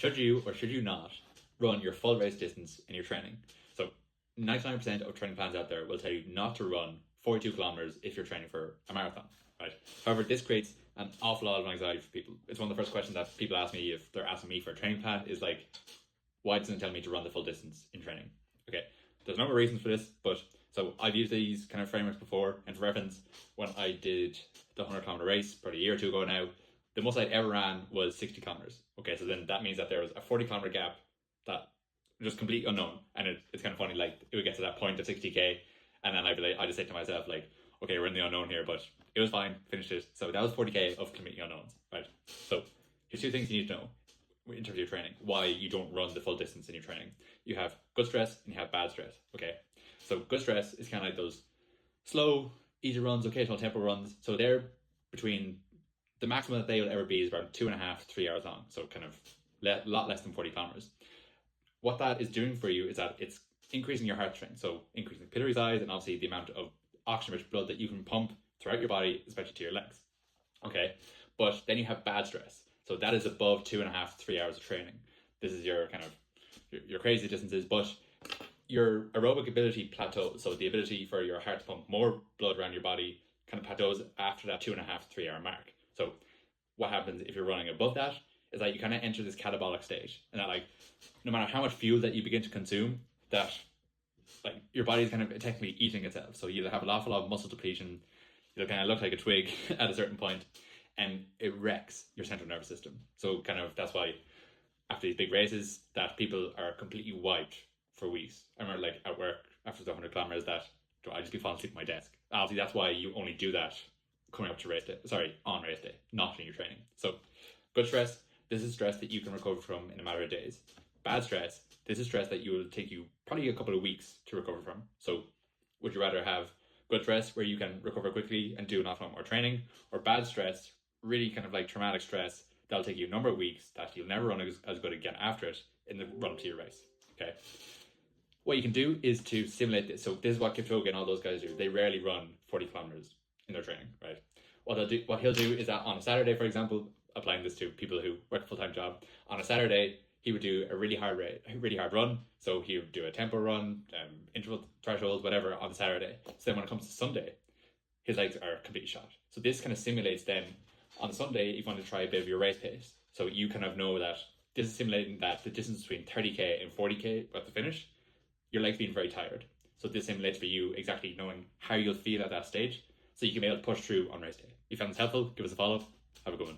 should you or should you not run your full race distance in your training? So 99% of training plans out there will tell you not to run 42 kilometers if you're training for a marathon, right? However, this creates an awful lot of anxiety for people. It's one of the first questions that people ask me if they're asking me for a training plan is like, why doesn't it tell me to run the full distance in training? Okay, there's a number of reasons for this, but so I've used these kind of frameworks before, and for reference, when I did the 100-kilometer race probably a year or two ago now, the most I'd ever ran was 60 kilometers. Okay, so then that means that there was a 40-kilometer gap that was just completely unknown, and it's kind of funny, like it would get to that point of 60k, and then I just say to myself like, okay, we're in the unknown here, but it was fine, finished it. So that was 40k of completely unknowns, right? So here's two things you need to know in terms of your training, why you don't run the full distance in your training. You have good stress and you have bad stress, okay? So good stress is kind of like those slow, easy runs, occasional tempo runs. So they're between, the maximum that they will ever be is around 2.5 to 3 hours long. So kind of a lot less than 40 kilometers. What that is doing for you is that it's increasing your heart strength. So increasing capillary size and obviously the amount of oxygen-rich blood that you can pump throughout your body, especially to your legs, okay? But then you have bad stress. So that is above 2.5 to 3 hours of training. This is your kind of your crazy distances, but your aerobic ability plateaus. So the ability for your heart to pump more blood around your body kind of plateaus after that 2.5 to 3 hour mark. So what happens if you're running above that is that you kind of enter this catabolic stage, and that like no matter how much fuel that you begin to consume, that like your body's kind of technically eating itself. So you'll have an awful lot of muscle depletion. You'll kind of look like a twig at a certain point, and it wrecks your central nervous system. So kind of that's why after these big races that people are completely wiped for weeks. I remember like at work after the 100 kilometers that I just be falling asleep at my desk. Obviously that's why you only do that coming up to race day, on race day, not in your training. So good stress, this is stress that you can recover from in a matter of days. Bad stress, this is stress that you will take you probably a couple of weeks to recover from. So would you rather have good stress where you can recover quickly and do an awful lot more training, or bad stress, really kind of like traumatic stress that'll take you a number of weeks that you'll never run as good again after it in the run to your race? Okay, what you can do is to simulate this. So this is what Kipchoge and all those guys do. They rarely run 40 kilometers in their training, right? What he'll do is that on a Saturday, for example, applying this to people who work a full-time job, on a Saturday he would do a really hard run. So he would do a tempo run, interval thresholds, whatever on the Saturday. So then when it comes to Sunday, his legs are completely shot. So this kind of simulates then on Sunday if you want to try a bit of your race pace. So you kind of know that this is simulating that the distance between 30k and 40k at the finish, your legs being very tired. So this simulates for you exactly knowing how you'll feel at that stage, so you can be able to push through on race day. If you found this helpful, give us a follow. Have a good one.